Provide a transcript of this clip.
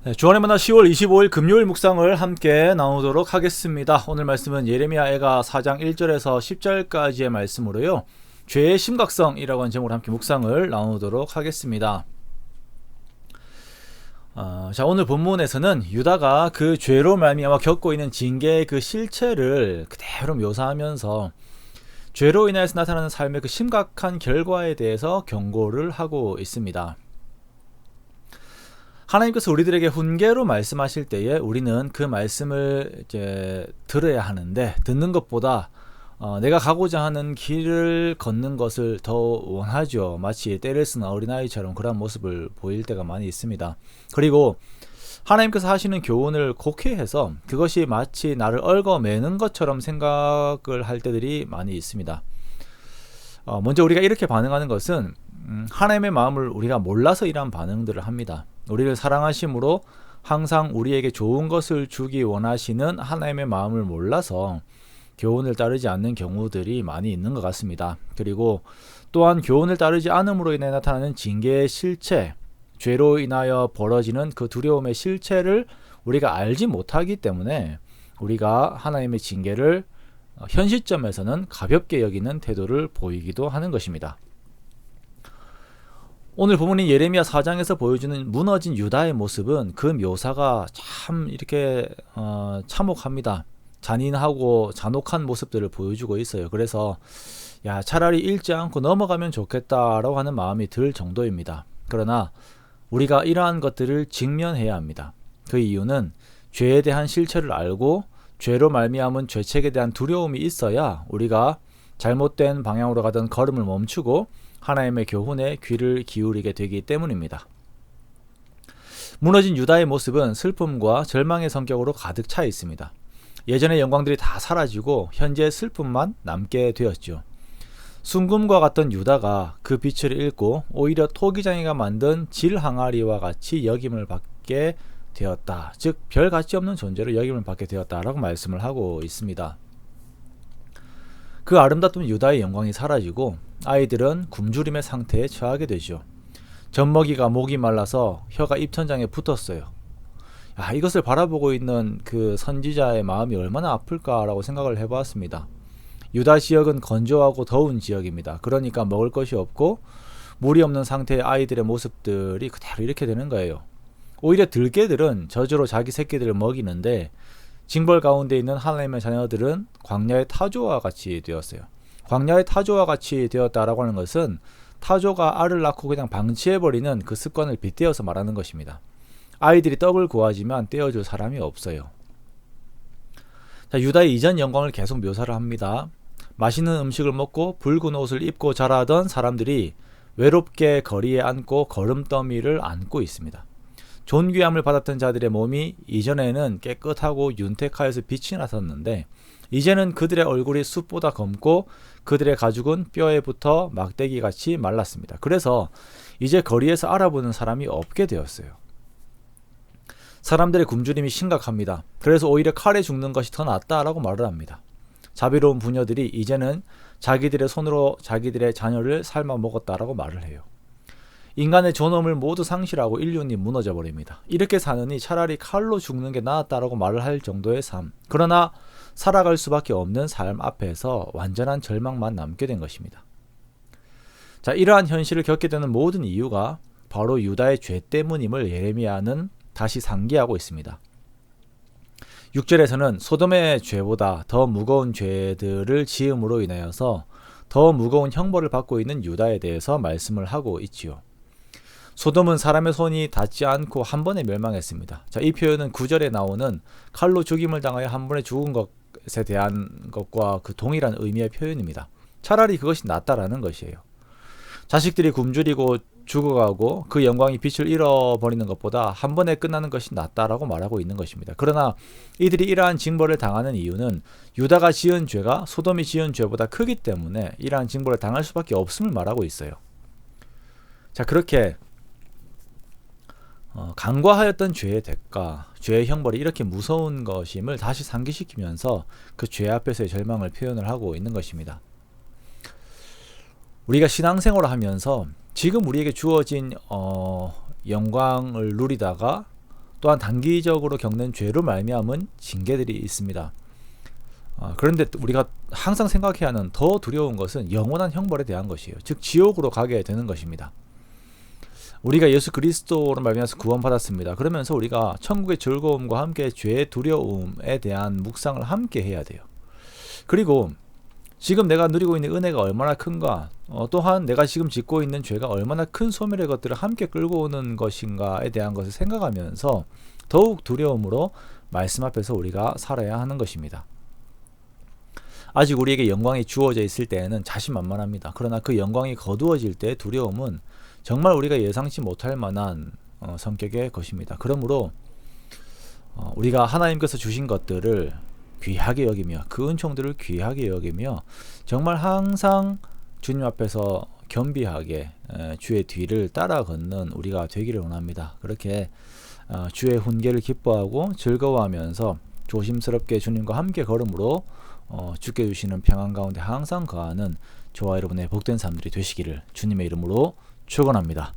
네, 주안의 만나 10월 25일 금요일 묵상을 함께 나누도록 하겠습니다. 오늘 말씀은 예레미야애가 4장 1절에서 10절까지의 말씀으로요. 죄의 심각성이라고 하는 제목으로 함께 묵상을 나누도록 하겠습니다. 자, 오늘 본문에서는 유다가 그 죄로 말미암아 겪고 있는 징계의 그 실체를 그대로 묘사하면서 죄로 인해서 나타나는 삶의 그 심각한 결과에 대해서 경고를 하고 있습니다. 하나님께서 우리들에게 훈계로 말씀하실 때에 우리는 그 말씀을 이제 들어야 하는데, 듣는 것보다 내가 가고자 하는 길을 걷는 것을 더 원하죠. 마치 떼를 쓰는 어린아이처럼 그런 모습을 보일 때가 많이 있습니다. 그리고 하나님께서 하시는 교훈을 곡해해서 그것이 마치 나를 얽어매는 것처럼 생각을 할 때들이 많이 있습니다. 먼저 우리가 이렇게 반응하는 것은 하나님의 마음을 우리가 몰라서 이러한 반응들을 합니다. 우리를 사랑하심으로 항상 우리에게 좋은 것을 주기 원하시는 하나님의 마음을 몰라서 교훈을 따르지 않는 경우들이 많이 있는 것 같습니다. 그리고 또한 교훈을 따르지 않음으로 인해 나타나는 징계의 실체, 죄로 인하여 벌어지는 그 두려움의 실체를 우리가 알지 못하기 때문에 우리가 하나님의 징계를 현 시점에서는 가볍게 여기는 태도를 보이기도 하는 것입니다. 오늘 본문인 예레미야 4장에서 보여주는 무너진 유다의 모습은 그 묘사가 참 이렇게 참혹합니다. 잔인하고 잔혹한 모습들을 보여주고 있어요. 그래서 차라리 읽지 않고 넘어가면 좋겠다라고 하는 마음이 들 정도입니다. 그러나 우리가 이러한 것들을 직면해야 합니다. 그 이유는 죄에 대한 실체를 알고 죄로 말미암은 죄책에 대한 두려움이 있어야 우리가 잘못된 방향으로 가던 걸음을 멈추고 하나님의 교훈에 귀를 기울이게 되기 때문입니다. 무너진 유다의 모습은 슬픔과 절망의 성격으로 가득 차 있습니다. 예전의 영광들이 다 사라지고 현재의 슬픔만 남게 되었죠. 순금과 같던 유다가 그 빛을 잃고 오히려 토기장이가 만든 질항아리와 같이 여김을 받게 되었다. 즉 별 가치 없는 존재로 여김을 받게 되었다라고 말씀을 하고 있습니다. 그 아름답던 유다의 영광이 사라지고 아이들은 굶주림의 상태에 처하게 되죠. 젖먹이가 목이 말라서 혀가 입천장에 붙었어요. 이것을 바라보고 있는 그 선지자의 마음이 얼마나 아플까라고 생각을 해보았습니다. 유다 지역은 건조하고 더운 지역입니다. 그러니까 먹을 것이 없고 물이 없는 상태의 아이들의 모습들이 그대로 이렇게 되는 거예요. 오히려 들개들은 저주로 자기 새끼들을 먹이는데 징벌 가운데 있는 하나님의 자녀들은 광야의 타조와 같이 되었어요. 광야의 타조와 같이 되었다라고 하는 것은 타조가 알을 낳고 그냥 방치해버리는 그 습관을 빗대어서 말하는 것입니다. 아이들이 떡을 구하지만 떼어줄 사람이 없어요. 자, 유다의 이전 영광을 계속 묘사를 합니다. 맛있는 음식을 먹고 붉은 옷을 입고 자라던 사람들이 외롭게 거리에 앉고 거름더미를 안고 있습니다. 존귀함을 받았던 자들의 몸이 이전에는 깨끗하고 윤택하여서 빛이 나섰는데 이제는 그들의 얼굴이 숯보다 검고 그들의 가죽은 뼈에 붙어 막대기같이 말랐습니다. 그래서 이제 거리에서 알아보는 사람이 없게 되었어요. 사람들의 굶주림이 심각합니다. 그래서 오히려 칼에 죽는 것이 더 낫다라고 말을 합니다. 자비로운 부녀들이 이제는 자기들의 손으로 자기들의 자녀를 삶아 먹었다라고 말을 해요. 인간의 존엄을 모두 상실하고 인륜이 무너져 버립니다. 이렇게 사느니 차라리 칼로 죽는 게 나았다라고 말을 할 정도의 삶. 그러나 살아갈 수밖에 없는 삶 앞에서 완전한 절망만 남게 된 것입니다. 자, 이러한 현실을 겪게 되는 모든 이유가 바로 유다의 죄 때문임을 예레미야는 다시 상기하고 있습니다. 6절에서는 소돔의 죄보다 더 무거운 죄들을 지음으로 인하여서 더 무거운 형벌을 받고 있는 유다에 대해서 말씀을 하고 있지요. 소돔은 사람의 손이 닿지 않고 한 번에 멸망했습니다. 자, 이 표현은 9절에 나오는 칼로 죽임을 당하여 한 번에 죽은 것에 대한 것과 그 동일한 의미의 표현입니다. 차라리 그것이 낫다라는 것이에요. 자식들이 굶주리고 죽어가고 그 영광이 빛을 잃어버리는 것보다 한 번에 끝나는 것이 낫다라고 말하고 있는 것입니다. 그러나 이들이 이러한 징벌을 당하는 이유는 유다가 지은 죄가 소돔이 지은 죄보다 크기 때문에 이러한 징벌을 당할 수밖에 없음을 말하고 있어요. 자, 그렇게 간과하였던 죄의 대가, 죄의 형벌이 이렇게 무서운 것임을 다시 상기시키면서 그 죄 앞에서의 절망을 표현을 하고 있는 것입니다. 우리가 신앙생활을 하면서 지금 우리에게 주어진 영광을 누리다가 또한 단기적으로 겪는 죄로 말미암은 징계들이 있습니다. 그런데 우리가 항상 생각해야 하는 더 두려운 것은 영원한 형벌에 대한 것이에요. 즉 지옥으로 가게 되는 것입니다. 우리가 예수 그리스도로 말미암아서 구원받았습니다. 그러면서 우리가 천국의 즐거움과 함께 죄의 두려움에 대한 묵상을 함께 해야 돼요. 그리고 지금 내가 누리고 있는 은혜가 얼마나 큰가, 또한 내가 지금 짓고 있는 죄가 얼마나 큰 소멸의 것들을 함께 끌고 오는 것인가에 대한 것을 생각하면서 더욱 두려움으로 말씀 앞에서 우리가 살아야 하는 것입니다. 아직 우리에게 영광이 주어져 있을 때에는 자신만만합니다. 그러나 그 영광이 거두어질 때 두려움은 정말 우리가 예상치 못할 만한 성격의 것입니다. 그러므로 우리가 하나님께서 주신 것들을 귀하게 여기며 그 은총들을 귀하게 여기며 정말 항상 주님 앞에서 겸비하게 주의 뒤를 따라 걷는 우리가 되기를 원합니다. 그렇게 주의 훈계를 기뻐하고 즐거워하면서 조심스럽게 주님과 함께 걸음으로 주께 주시는 평안 가운데 항상 거하는 저와 여러분의 복된 삶들이 되시기를 주님의 이름으로 축원합니다.